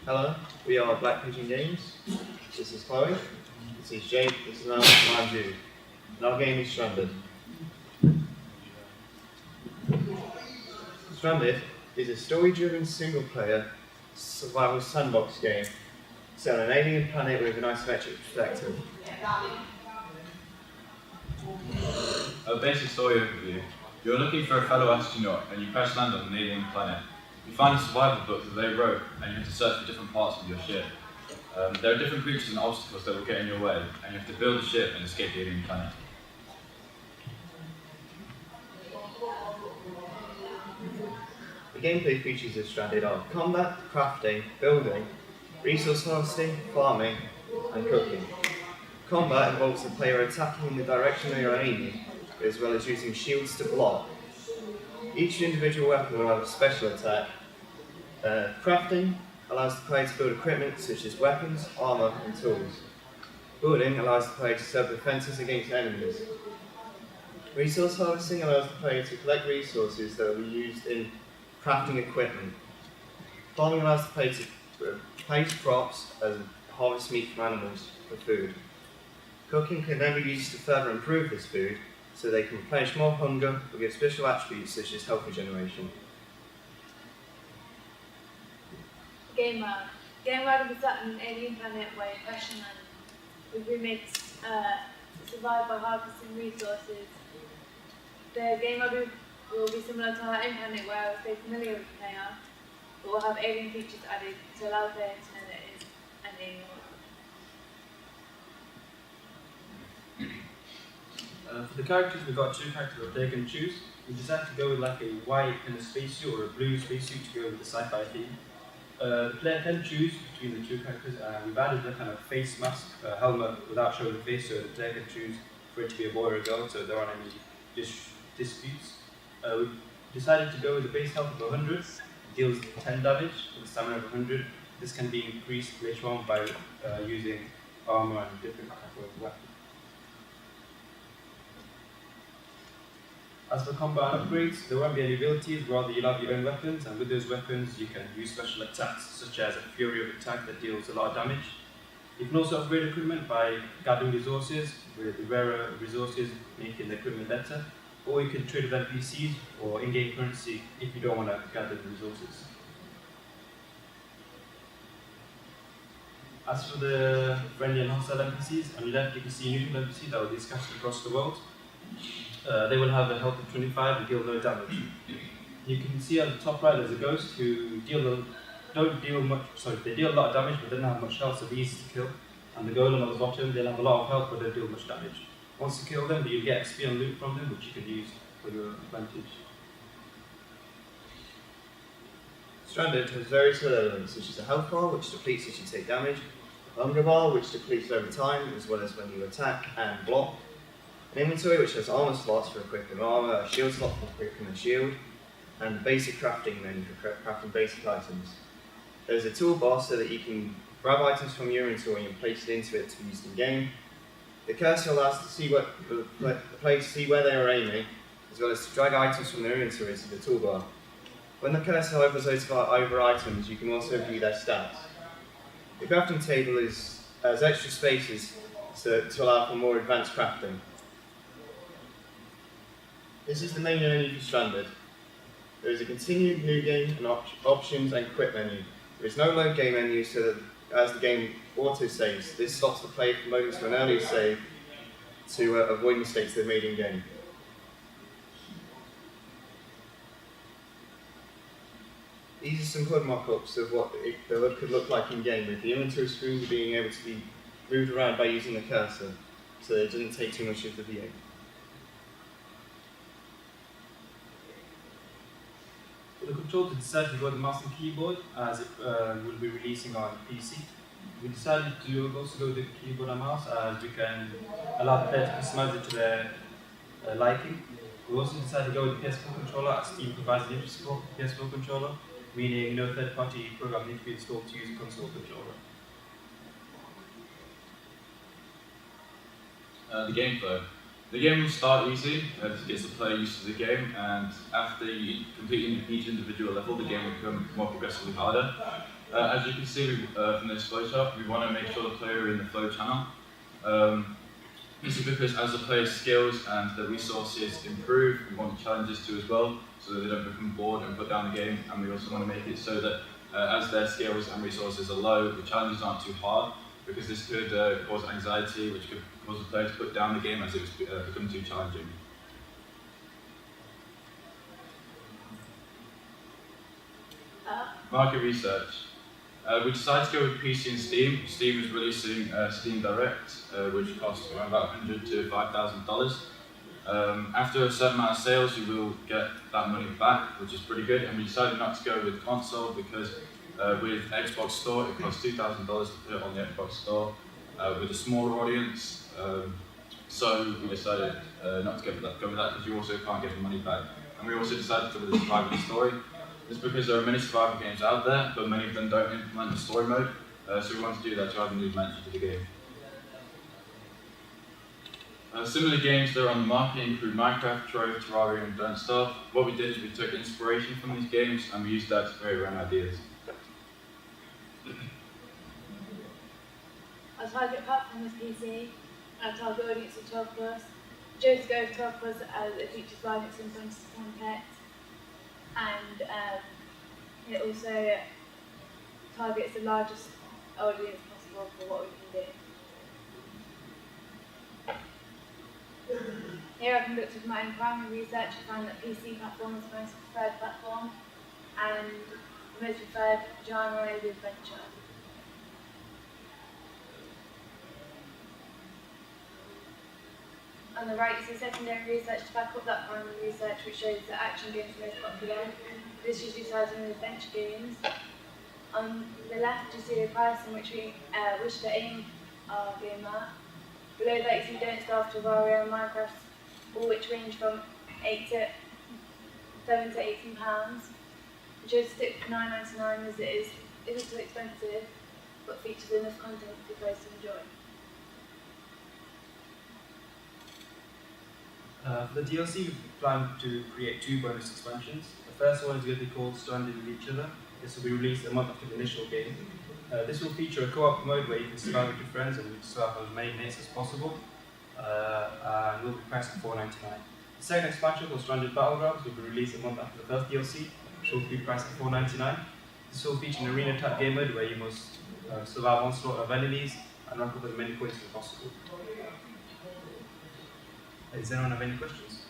Hello, we are Black Pigeon Games. This is Chloe, this is Jake, this is Alex, and I'm Jude. And our game is Stranded. Stranded is a story-driven single-player survival sandbox game set on an alien planet with an isometric perspective. A basic story overview. You're looking for a fellow astronaut and you crash land on an alien planet. You find a survival book that they wrote and you have to search for different parts of your ship. There are different creatures and obstacles that will get in your way and you have to build a ship and escape the alien planet. The gameplay features of Stranded are combat, crafting, building, resource harvesting, farming, and cooking. Combat involves the player attacking in the direction they are aiming, as well as using shields to block. Each individual weapon will have a special attack. Crafting allows the player to build equipment such as weapons, armor, and tools. Building allows the player to set up defenses against enemies. Resource harvesting allows the player to collect resources that will be used in crafting equipment. Farming allows the player to place crops and harvest meat from animals for food. Cooking can then be used to further improve this food, so they can replenish more hunger or give special attributes such as health regeneration. Game World. Game World is set on an alien planet where you crash and land with roommates to survive by harvesting resources. The game world will be similar to our own planet where it will stay familiar with the player, but will have alien features added to allow the player to know that it is an alien world. For the characters, we've got two characters that they can choose. We decided to go with like a white and a spacesuit or a blue spacesuit to go with the sci-fi theme. The player can choose between the two characters. We've added a kind of face mask, helmet without showing the face, so the player can choose for it to be a boy or a girl, so there aren't any disputes. We decided to go with a base health of 100, it deals 10 damage with a stamina of 100. This can be increased later on by using armor and different type of weapons. As for combat upgrades, there won't be any abilities, rather you'll have your own weapons, and with those weapons you can use special attacks, such as a Fury of Attack that deals a lot of damage. You can also upgrade equipment by gathering resources, with the rarer resources making the equipment better, or you can trade with NPCs or in-game currency if you don't want to gather the resources. As for the friendly and hostile NPCs, on your left you can see neutral NPCs that will be scattered across the world. They will have a health of 25 and deal no damage. You can see at the top right there's a ghost who they deal a lot of damage but don't have much health, so they're easy to kill. And the golem at the bottom, they'll have a lot of health but don't deal much damage. Once you kill them, you'll get XP and loot from them, which you can use for your advantage. Stranded has various other elements such as a health bar, which depletes as you take damage, a hunger bar, which depletes over time, as well as when you attack and block, an inventory which has armor slots for equipping armor, a shield slot for equipping a shield, and basic crafting menu for crafting basic items. There's a toolbar so that you can grab items from your inventory and place it into it to be used in game. The cursor allows the player to see where they are aiming, as well as to drag items from their inventory to the toolbar. When the cursor hovers over items, you can also view their stats. The crafting table has extra spaces to allow for more advanced crafting. This is the main menu for Stranded. There is a continue, new game, and options and quit menu. There is no load game menu, so that as the game auto-saves, this stops the player from loading to an earlier save to avoid mistakes they've made in game. These are some HUD mock-ups of what the HUD could look like in game, with the inventory screens being able to be moved around by using the cursor, so that it doesn't take too much of the view. For the controls, we decided to go with the mouse and keyboard, as it will be releasing on PC. We decided to also go with the keyboard and mouse, as we can allow the player to customize it to their liking. We also decided to go with the PS4 controller, as Steam provides the support for the PS4 controller, meaning no third-party program needs to be installed to use a console controller. The gameplay. The game will start easy, as it gets the player used to the game, and after you complete each individual level, the game will become more progressively harder. As you can see from this flowchart, we want to make sure the player is in the flow channel. This is because as the player's skills and the resources improve, we want the challenges to as well, so that they don't become bored and put down the game. And we also want to make it so that as their skills and resources are low, the challenges aren't too hard, because this could cause anxiety, which could cause the player to put down the game as it becomes too challenging. Market research. We decided to go with PC and Steam. Steam is releasing Steam Direct, which costs around about $100,000 to $5,000. After a certain amount of sales, you will get that money back, which is pretty good. And we decided not to go with console because with Xbox Store, it costs $2,000 to put it on the Xbox Store with a smaller audience. So we decided not to go with that because you also can't get the money back. And we also decided to go with the survival story. It's because there are many survival games out there, but many of them don't implement the story mode, so we want to do that to add a new dimension to the game. Similar games that are on the market include Minecraft, Trove, Terraria, and Don't Starve. What we did is we took inspiration from these games and we used that to create our own ideas. Our target platform is PC, our target audience is 12+. We chose to go with 12+ as it features graphics and some text. And it also targets the largest audience possible for what we can do. Here I've conducted my own primary research and found that PC platform is the most preferred platform, and the most preferred genre is adventure. On the right is the secondary research to back up that primary research, which shows that action games are most popular. This usually ties in with adventure games. On the left, you see the price in which we wish to aim our game at. Below that, you see Don't Starve, Terraria, and Minecraft, all which range from £7 to £18. We chose to stick with $9.99 as it isn't too expensive, but features enough content for players to enjoy. For the DLC, we plan to create 2 bonus expansions. The first one is going to be called Stranded with Each Other. This will be released a month after the initial game. This will feature a co-op mode where you can survive with your friends and survive as many days as possible, and will be priced at $4.99. The second expansion, called Stranded Battlegrounds, will be released a month after the first DLC, which will be priced at $4.99. This will feature an arena type game mode where you must survive onslaught of enemies and rack up as many points as possible. Does anyone have any questions?